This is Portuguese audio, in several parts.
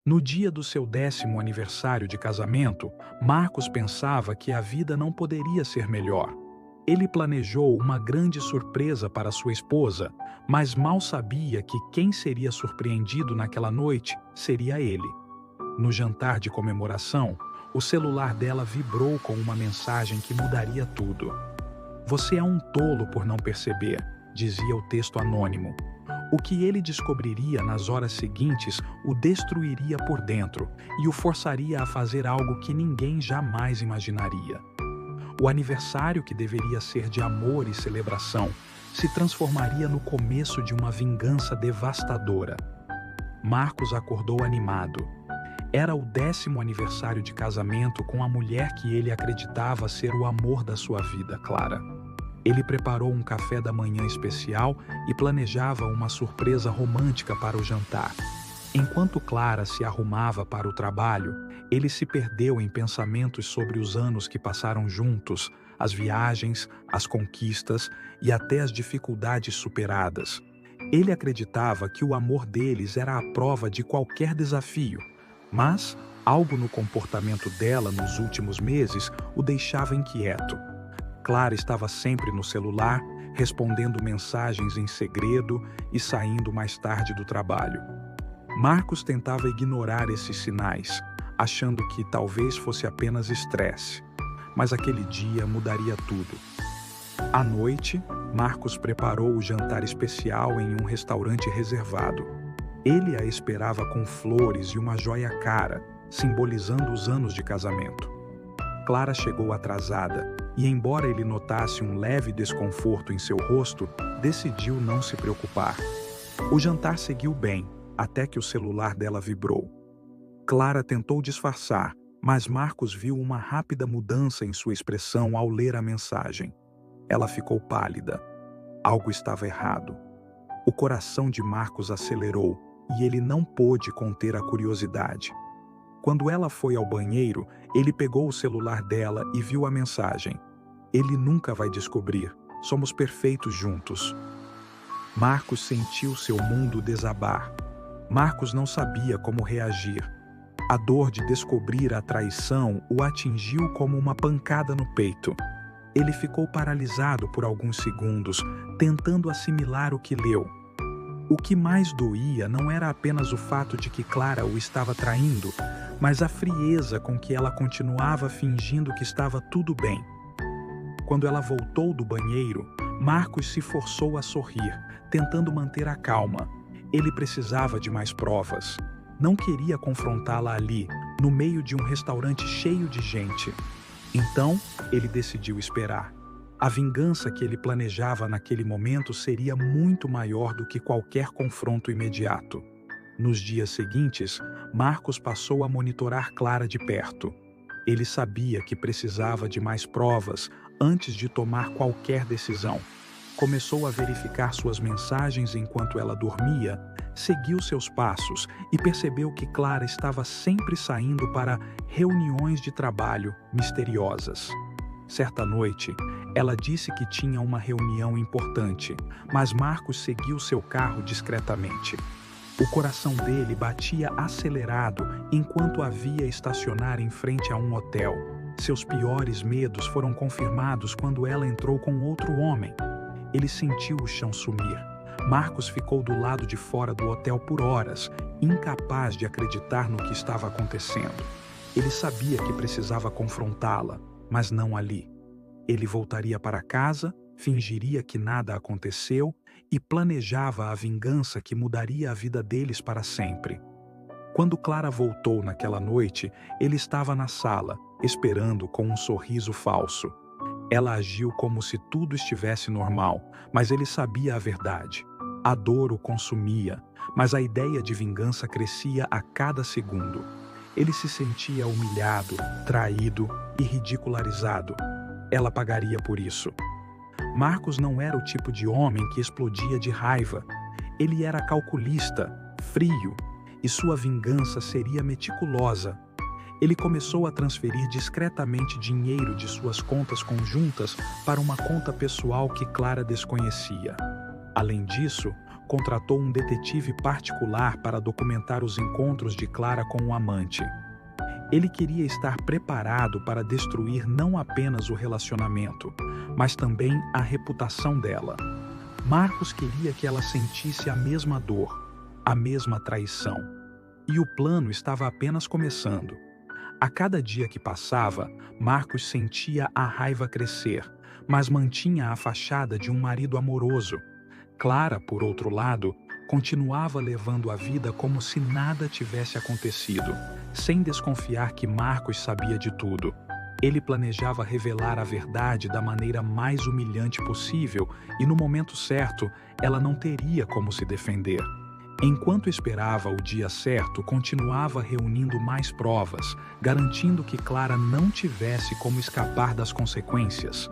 No dia do seu 10º aniversário de casamento, Marcos pensava que a vida não poderia ser melhor. Ele planejou uma grande surpresa para sua esposa, mas mal sabia que quem seria surpreendido naquela noite seria ele. No jantar de comemoração, o celular dela vibrou com uma mensagem que mudaria tudo. "Você é um tolo por não perceber", dizia o texto anônimo. O que ele descobriria nas horas seguintes o destruiria por dentro e o forçaria a fazer algo que ninguém jamais imaginaria. O aniversário, que deveria ser de amor e celebração, se transformaria no começo de uma vingança devastadora. Marcos acordou animado. Era o 10º aniversário de casamento com a mulher que ele acreditava ser o amor da sua vida, Clara. Ele preparou um café da manhã especial e planejava uma surpresa romântica para o jantar. Enquanto Clara se arrumava para o trabalho, ele se perdeu em pensamentos sobre os anos que passaram juntos, as viagens, as conquistas e até as dificuldades superadas. Ele acreditava que o amor deles era a prova de qualquer desafio, mas algo no comportamento dela nos últimos meses o deixava inquieto. Clara estava sempre no celular, respondendo mensagens em segredo e saindo mais tarde do trabalho. Marcos tentava ignorar esses sinais, achando que talvez fosse apenas estresse, mas aquele dia mudaria tudo. À noite, Marcos preparou o jantar especial em um restaurante reservado. Ele a esperava com flores e uma joia cara, simbolizando os anos de casamento. Clara chegou atrasada e, embora ele notasse um leve desconforto em seu rosto, decidiu não se preocupar. O jantar seguiu bem, até que o celular dela vibrou. Clara tentou disfarçar, mas Marcos viu uma rápida mudança em sua expressão ao ler a mensagem. Ela ficou pálida. Algo estava errado. O coração de Marcos acelerou e ele não pôde conter a curiosidade. Quando ela foi ao banheiro, ele pegou o celular dela e viu a mensagem. "Ele nunca vai descobrir. Somos perfeitos juntos." Marcos sentiu seu mundo desabar. Marcos não sabia como reagir. A dor de descobrir a traição o atingiu como uma pancada no peito. Ele ficou paralisado por alguns segundos, tentando assimilar o que leu. O que mais doía não era apenas o fato de que Clara o estava traindo, mas a frieza com que ela continuava fingindo que estava tudo bem. Quando ela voltou do banheiro, Marcos se forçou a sorrir, tentando manter a calma. Ele precisava de mais provas. Não queria confrontá-la ali, no meio de um restaurante cheio de gente. Então, ele decidiu esperar. A vingança que ele planejava naquele momento seria muito maior do que qualquer confronto imediato. Nos dias seguintes, Marcos passou a monitorar Clara de perto. Ele sabia que precisava de mais provas antes de tomar qualquer decisão. Começou a verificar suas mensagens enquanto ela dormia, seguiu seus passos e percebeu que Clara estava sempre saindo para reuniões de trabalho misteriosas. Certa noite, ela disse que tinha uma reunião importante, mas Marcos seguiu seu carro discretamente. O coração dele batia acelerado enquanto a via estacionar em frente a um hotel. Seus piores medos foram confirmados quando ela entrou com outro homem. Ele sentiu o chão sumir. Marcos ficou do lado de fora do hotel por horas, incapaz de acreditar no que estava acontecendo. Ele sabia que precisava confrontá-la, mas não ali. Ele voltaria para casa, fingiria que nada aconteceu e planejava a vingança que mudaria a vida deles para sempre. Quando Clara voltou naquela noite, ele estava na sala, esperando com um sorriso falso. Ela agiu como se tudo estivesse normal, mas ele sabia a verdade. A dor o consumia, mas a ideia de vingança crescia a cada segundo. Ele se sentia humilhado, traído e ridicularizado. Ela pagaria por isso. Marcos não era o tipo de homem que explodia de raiva. Ele era calculista, frio, e sua vingança seria meticulosa. Ele começou a transferir discretamente dinheiro de suas contas conjuntas para uma conta pessoal que Clara desconhecia. Além disso, contratou um detetive particular para documentar os encontros de Clara com o amante. Ele queria estar preparado para destruir não apenas o relacionamento, mas também a reputação dela. Marcos queria que ela sentisse a mesma dor, a mesma traição. E o plano estava apenas começando. A cada dia que passava, Marcos sentia a raiva crescer, mas mantinha a fachada de um marido amoroso. Clara, por outro lado, continuava levando a vida como se nada tivesse acontecido, sem desconfiar que Marcos sabia de tudo. Ele planejava revelar a verdade da maneira mais humilhante possível e, no momento certo, ela não teria como se defender. Enquanto esperava o dia certo, continuava reunindo mais provas, garantindo que Clara não tivesse como escapar das consequências.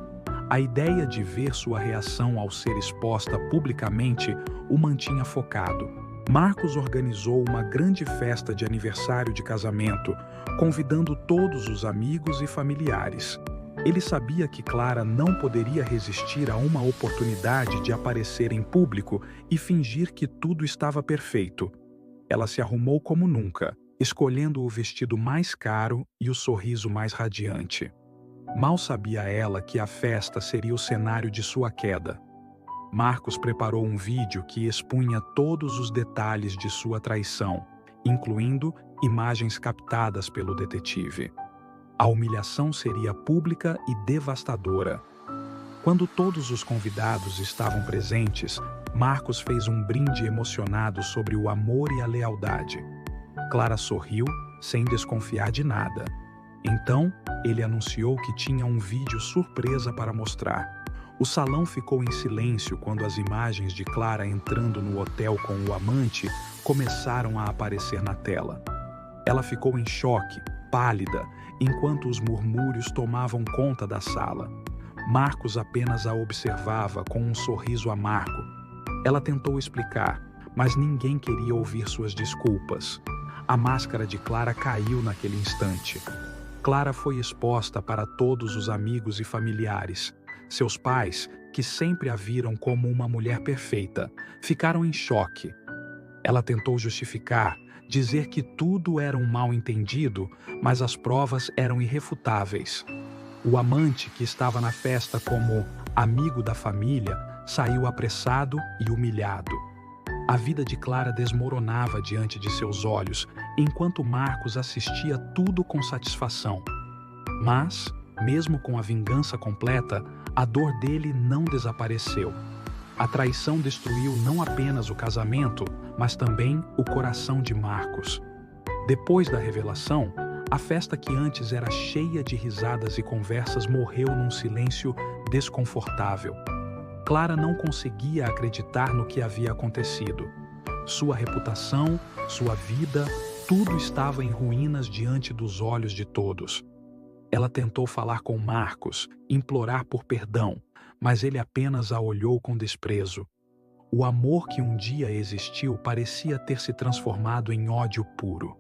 A ideia de ver sua reação ao ser exposta publicamente o mantinha focado. Marcos organizou uma grande festa de aniversário de casamento, convidando todos os amigos e familiares. Ele sabia que Clara não poderia resistir a uma oportunidade de aparecer em público e fingir que tudo estava perfeito. Ela se arrumou como nunca, escolhendo o vestido mais caro e o sorriso mais radiante. Mal sabia ela que a festa seria o cenário de sua queda. Marcos preparou um vídeo que expunha todos os detalhes de sua traição, incluindo imagens captadas pelo detetive. A humilhação seria pública e devastadora. Quando todos os convidados estavam presentes, Marcos fez um brinde emocionado sobre o amor e a lealdade. Clara sorriu, sem desconfiar de nada. Então, ele anunciou que tinha um vídeo surpresa para mostrar. O salão ficou em silêncio quando as imagens de Clara entrando no hotel com o amante começaram a aparecer na tela. Ela ficou em choque, pálida, enquanto os murmúrios tomavam conta da sala. Marcos apenas a observava com um sorriso amargo. Ela tentou explicar, mas ninguém queria ouvir suas desculpas. A máscara de Clara caiu naquele instante. Clara foi exposta para todos os amigos e familiares. Seus pais, que sempre a viram como uma mulher perfeita, ficaram em choque. Ela tentou justificar, dizer que tudo era um mal-entendido, mas as provas eram irrefutáveis. O amante, que estava na festa como amigo da família, saiu apressado e humilhado. A vida de Clara desmoronava diante de seus olhos, enquanto Marcos assistia tudo com satisfação. Mas, mesmo com a vingança completa, a dor dele não desapareceu. A traição destruiu não apenas o casamento, mas também o coração de Marcos. Depois da revelação, a festa que antes era cheia de risadas e conversas morreu num silêncio desconfortável. Clara não conseguia acreditar no que havia acontecido. Sua reputação, sua vida, tudo estava em ruínas diante dos olhos de todos. Ela tentou falar com Marcos, implorar por perdão, mas ele apenas a olhou com desprezo. O amor que um dia existiu parecia ter se transformado em ódio puro.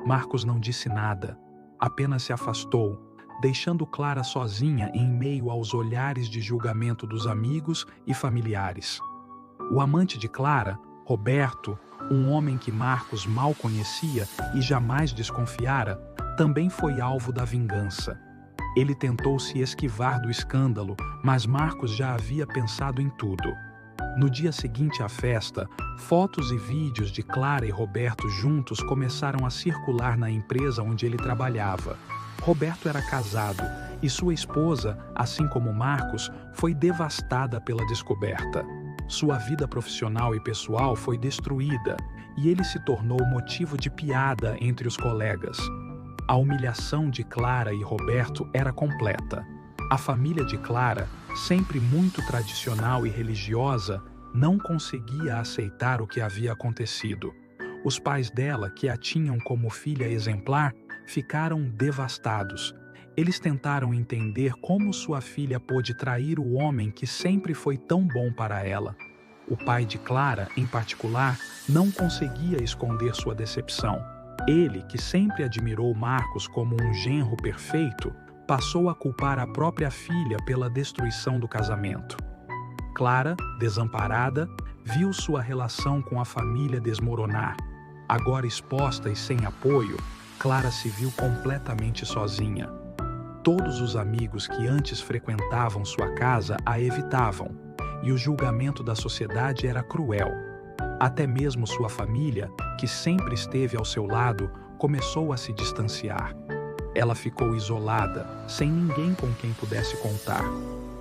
Marcos não disse nada, apenas se afastou, deixando Clara sozinha em meio aos olhares de julgamento dos amigos e familiares. O amante de Clara, Roberto, um homem que Marcos mal conhecia e jamais desconfiara, também foi alvo da vingança. Ele tentou se esquivar do escândalo, mas Marcos já havia pensado em tudo. No dia seguinte à festa, fotos e vídeos de Clara e Roberto juntos começaram a circular na empresa onde ele trabalhava. Roberto era casado e sua esposa, assim como Marcos, foi devastada pela descoberta. Sua vida profissional e pessoal foi destruída e ele se tornou motivo de piada entre os colegas. A humilhação de Clara e Roberto era completa. A família de Clara, sempre muito tradicional e religiosa, não conseguia aceitar o que havia acontecido. Os pais dela, que a tinham como filha exemplar, ficaram devastados. Eles tentaram entender como sua filha pôde trair o homem que sempre foi tão bom para ela. O pai de Clara, em particular, não conseguia esconder sua decepção. Ele, que sempre admirou Marcos como um genro perfeito, passou a culpar a própria filha pela destruição do casamento. Clara, desamparada, viu sua relação com a família desmoronar. Agora exposta e sem apoio, Clara se viu completamente sozinha. Todos os amigos que antes frequentavam sua casa a evitavam, e o julgamento da sociedade era cruel. Até mesmo sua família, que sempre esteve ao seu lado, começou a se distanciar. Ela ficou isolada, sem ninguém com quem pudesse contar.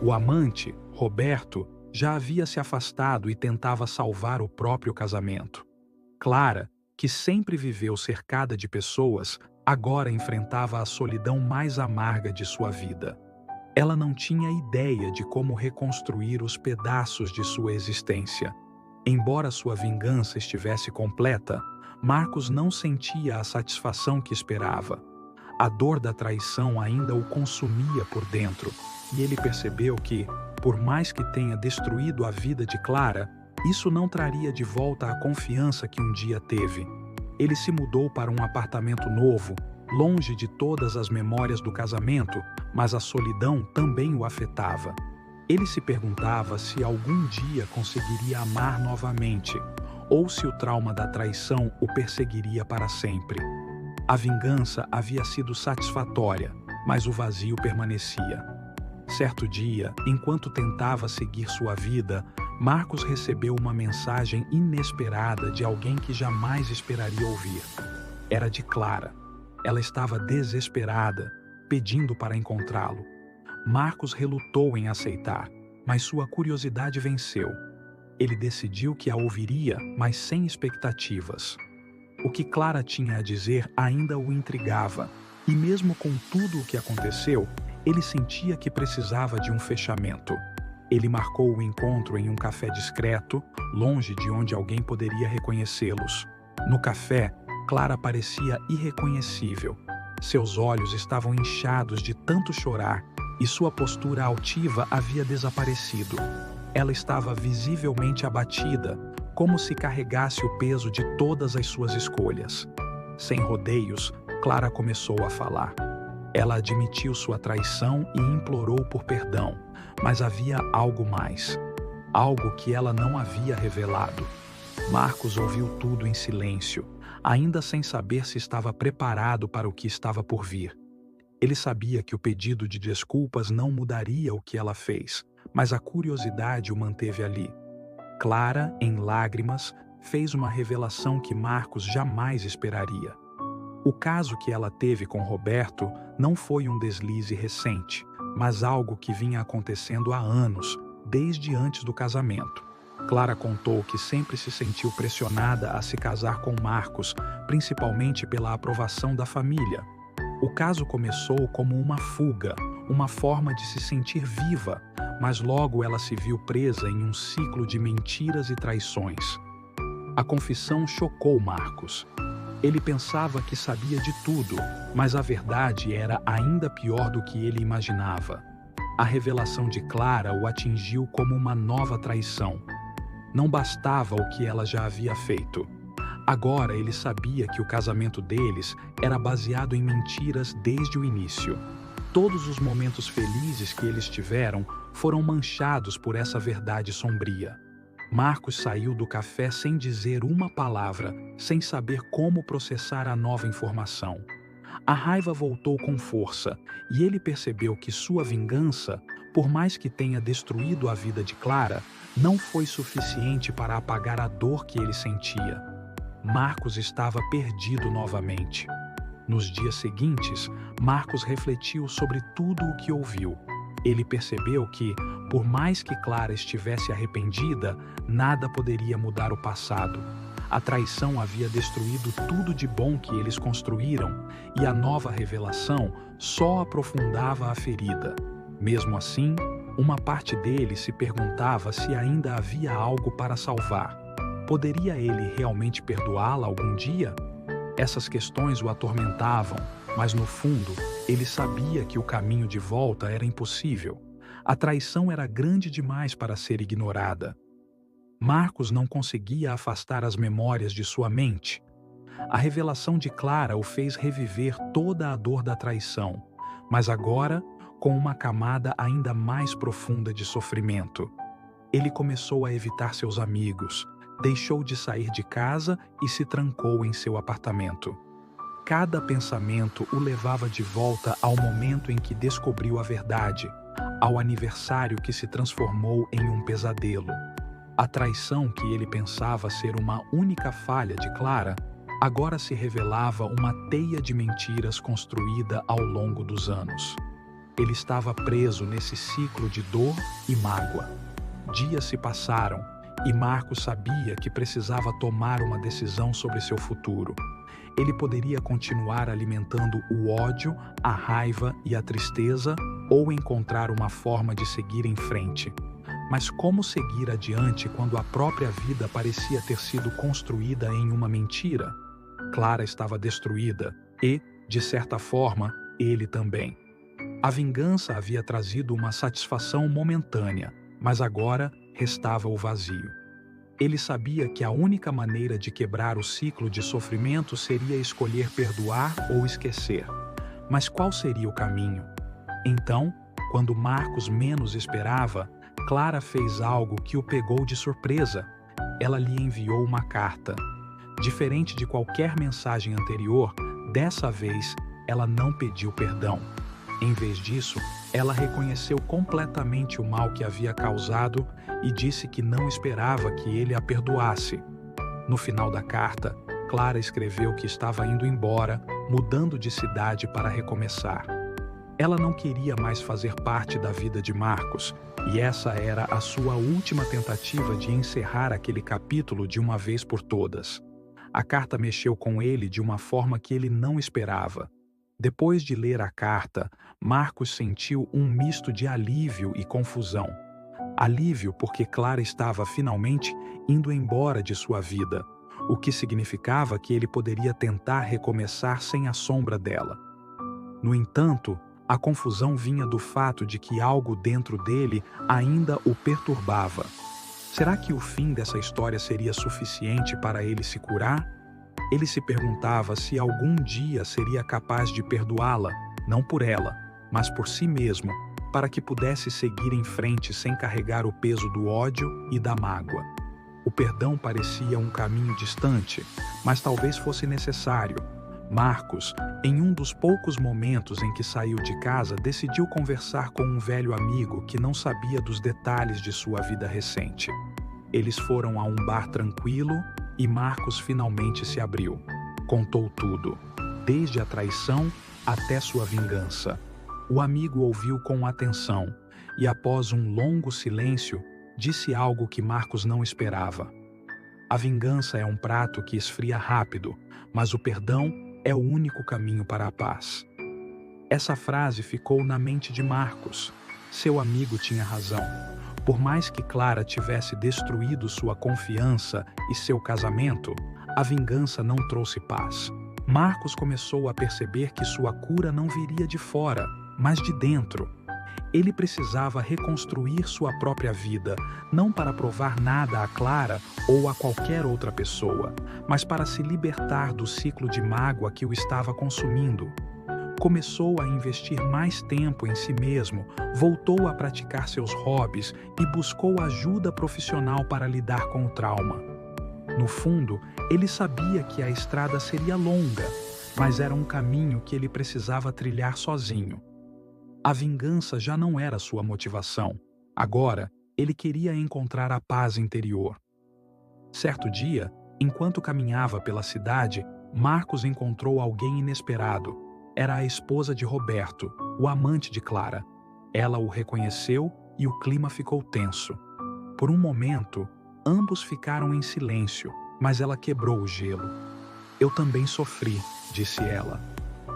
O amante, Roberto, já havia se afastado e tentava salvar o próprio casamento. Clara, que sempre viveu cercada de pessoas, agora enfrentava a solidão mais amarga de sua vida. Ela não tinha ideia de como reconstruir os pedaços de sua existência. Embora sua vingança estivesse completa, Marcos não sentia a satisfação que esperava. A dor da traição ainda o consumia por dentro, e ele percebeu que, por mais que tenha destruído a vida de Clara, isso não traria de volta a confiança que um dia teve. Ele se mudou para um apartamento novo, longe de todas as memórias do casamento, mas a solidão também o afetava. Ele se perguntava se algum dia conseguiria amar novamente, ou se o trauma da traição o perseguiria para sempre. A vingança havia sido satisfatória, mas o vazio permanecia. Certo dia, enquanto tentava seguir sua vida, Marcos recebeu uma mensagem inesperada de alguém que jamais esperaria ouvir. Era de Clara. Ela estava desesperada, pedindo para encontrá-lo. Marcos relutou em aceitar, mas sua curiosidade venceu. Ele decidiu que a ouviria, mas sem expectativas. O que Clara tinha a dizer ainda o intrigava, e mesmo com tudo o que aconteceu, ele sentia que precisava de um fechamento. Ele marcou o encontro em um café discreto, longe de onde alguém poderia reconhecê-los. No café, Clara parecia irreconhecível. Seus olhos estavam inchados de tanto chorar e sua postura altiva havia desaparecido. Ela estava visivelmente abatida, como se carregasse o peso de todas as suas escolhas. Sem rodeios, Clara começou a falar. Ela admitiu sua traição e implorou por perdão, mas havia algo mais. Algo que ela não havia revelado. Marcos ouviu tudo em silêncio, ainda sem saber se estava preparado para o que estava por vir. Ele sabia que o pedido de desculpas não mudaria o que ela fez, mas a curiosidade o manteve ali. Clara, em lágrimas, fez uma revelação que Marcos jamais esperaria. O caso que ela teve com Roberto não foi um deslize recente, mas algo que vinha acontecendo há anos, desde antes do casamento. Clara contou que sempre se sentiu pressionada a se casar com Marcos, principalmente pela aprovação da família. O caso começou como uma fuga, uma forma de se sentir viva, mas logo ela se viu presa em um ciclo de mentiras e traições. A confissão chocou Marcos. Ele pensava que sabia de tudo, mas a verdade era ainda pior do que ele imaginava. A revelação de Clara o atingiu como uma nova traição. Não bastava o que ela já havia feito. Agora ele sabia que o casamento deles era baseado em mentiras desde o início. Todos os momentos felizes que eles tiveram foram manchados por essa verdade sombria. Marcos saiu do café sem dizer uma palavra, sem saber como processar a nova informação. A raiva voltou com força, e ele percebeu que sua vingança, por mais que tenha destruído a vida de Clara, não foi suficiente para apagar a dor que ele sentia. Marcos estava perdido novamente. Nos dias seguintes, Marcos refletiu sobre tudo o que ouviu. Ele percebeu que, por mais que Clara estivesse arrependida, nada poderia mudar o passado. A traição havia destruído tudo de bom que eles construíram, e a nova revelação só aprofundava a ferida. Mesmo assim, uma parte dele se perguntava se ainda havia algo para salvar. Poderia ele realmente perdoá-la algum dia? Essas questões o atormentavam, mas no fundo, ele sabia que o caminho de volta era impossível. A traição era grande demais para ser ignorada. Marcos não conseguia afastar as memórias de sua mente. A revelação de Clara o fez reviver toda a dor da traição, mas agora com uma camada ainda mais profunda de sofrimento. Ele começou a evitar seus amigos, deixou de sair de casa e se trancou em seu apartamento. Cada pensamento o levava de volta ao momento em que descobriu a verdade, ao aniversário que se transformou em um pesadelo. A traição que ele pensava ser uma única falha de Clara, agora se revelava uma teia de mentiras construída ao longo dos anos. Ele estava preso nesse ciclo de dor e mágoa. Dias se passaram e Marcos sabia que precisava tomar uma decisão sobre seu futuro. Ele poderia continuar alimentando o ódio, a raiva e a tristeza ou encontrar uma forma de seguir em frente. Mas como seguir adiante quando a própria vida parecia ter sido construída em uma mentira? Clara estava destruída e, de certa forma, ele também. A vingança havia trazido uma satisfação momentânea, mas agora restava o vazio. Ele sabia que a única maneira de quebrar o ciclo de sofrimento seria escolher perdoar ou esquecer. Mas qual seria o caminho? Então, quando Marcos menos esperava, Clara fez algo que o pegou de surpresa. Ela lhe enviou uma carta. Diferente de qualquer mensagem anterior, dessa vez ela não pediu perdão. Em vez disso, ela reconheceu completamente o mal que havia causado e disse que não esperava que ele a perdoasse. No final da carta, Clara escreveu que estava indo embora, mudando de cidade para recomeçar. Ela não queria mais fazer parte da vida de Marcos, e essa era a sua última tentativa de encerrar aquele capítulo de uma vez por todas. A carta mexeu com ele de uma forma que ele não esperava. Depois de ler a carta, Marcos sentiu um misto de alívio e confusão. Alívio porque Clara estava finalmente indo embora de sua vida, o que significava que ele poderia tentar recomeçar sem a sombra dela. No entanto, a confusão vinha do fato de que algo dentro dele ainda o perturbava. Será que o fim dessa história seria suficiente para ele se curar? Ele se perguntava se algum dia seria capaz de perdoá-la, não por ela, mas por si mesmo, para que pudesse seguir em frente sem carregar o peso do ódio e da mágoa. O perdão parecia um caminho distante, mas talvez fosse necessário. Marcos, em um dos poucos momentos em que saiu de casa, decidiu conversar com um velho amigo que não sabia dos detalhes de sua vida recente. Eles foram a um bar tranquilo e Marcos finalmente se abriu. Contou tudo, desde a traição até sua vingança. O amigo ouviu com atenção e, após um longo silêncio, disse algo que Marcos não esperava. A vingança é um prato que esfria rápido, mas o perdão é o único caminho para a paz. Essa frase ficou na mente de Marcos. Seu amigo tinha razão. Por mais que Clara tivesse destruído sua confiança e seu casamento, a vingança não trouxe paz. Marcos começou a perceber que sua cura não viria de fora, mas de dentro. Ele precisava reconstruir sua própria vida, não para provar nada a Clara ou a qualquer outra pessoa, mas para se libertar do ciclo de mágoa que o estava consumindo. Começou a investir mais tempo em si mesmo, voltou a praticar seus hobbies e buscou ajuda profissional para lidar com o trauma. No fundo, ele sabia que a estrada seria longa, mas era um caminho que ele precisava trilhar sozinho. A vingança já não era sua motivação. Agora, ele queria encontrar a paz interior. Certo dia, enquanto caminhava pela cidade, Marcos encontrou alguém inesperado. Era a esposa de Roberto, o amante de Clara. Ela o reconheceu e o clima ficou tenso. Por um momento, ambos ficaram em silêncio, mas ela quebrou o gelo. "Eu também sofri", disse ela.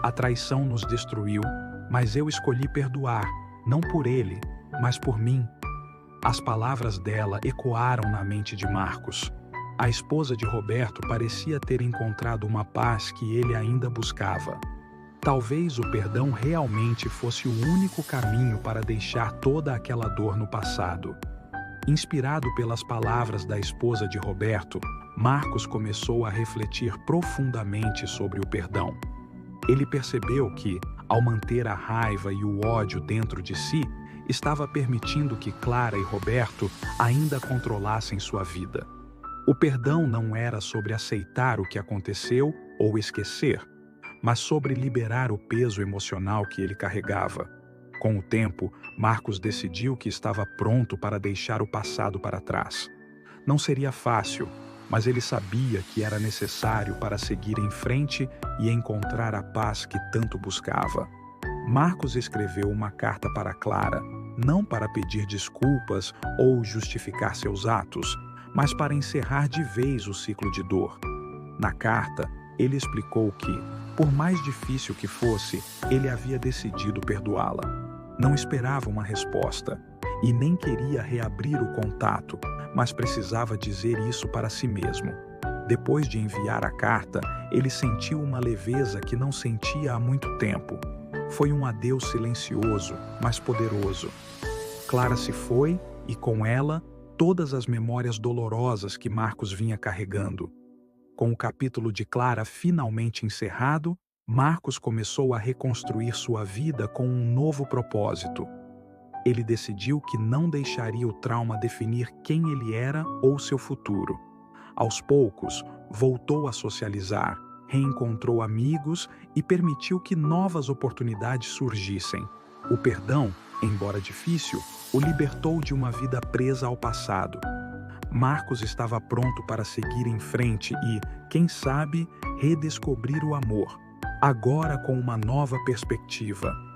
"A traição nos destruiu, mas eu escolhi perdoar, não por ele, mas por mim." As palavras dela ecoaram na mente de Marcos. A esposa de Roberto parecia ter encontrado uma paz que ele ainda buscava. Talvez o perdão realmente fosse o único caminho para deixar toda aquela dor no passado. Inspirado pelas palavras da esposa de Roberto, Marcos começou a refletir profundamente sobre o perdão. Ele percebeu que, ao manter a raiva e o ódio dentro de si, estava permitindo que Clara e Roberto ainda controlassem sua vida. O perdão não era sobre aceitar o que aconteceu ou esquecer, mas sobre liberar o peso emocional que ele carregava. Com o tempo, Marcos decidiu que estava pronto para deixar o passado para trás. Não seria fácil, mas ele sabia que era necessário para seguir em frente e encontrar a paz que tanto buscava. Marcos escreveu uma carta para Clara, não para pedir desculpas ou justificar seus atos, mas para encerrar de vez o ciclo de dor. Na carta, ele explicou que, por mais difícil que fosse, ele havia decidido perdoá-la. Não esperava uma resposta e nem queria reabrir o contato, mas precisava dizer isso para si mesmo. Depois de enviar a carta, ele sentiu uma leveza que não sentia há muito tempo. Foi um adeus silencioso, mas poderoso. Clara se foi e, com ela, todas as memórias dolorosas que Marcos vinha carregando. Com o capítulo de Clara finalmente encerrado, Marcos começou a reconstruir sua vida com um novo propósito. Ele decidiu que não deixaria o trauma definir quem ele era ou seu futuro. Aos poucos, voltou a socializar, reencontrou amigos e permitiu que novas oportunidades surgissem. O perdão, embora difícil, o libertou de uma vida presa ao passado. Marcos estava pronto para seguir em frente e, quem sabe, redescobrir o amor, agora com uma nova perspectiva.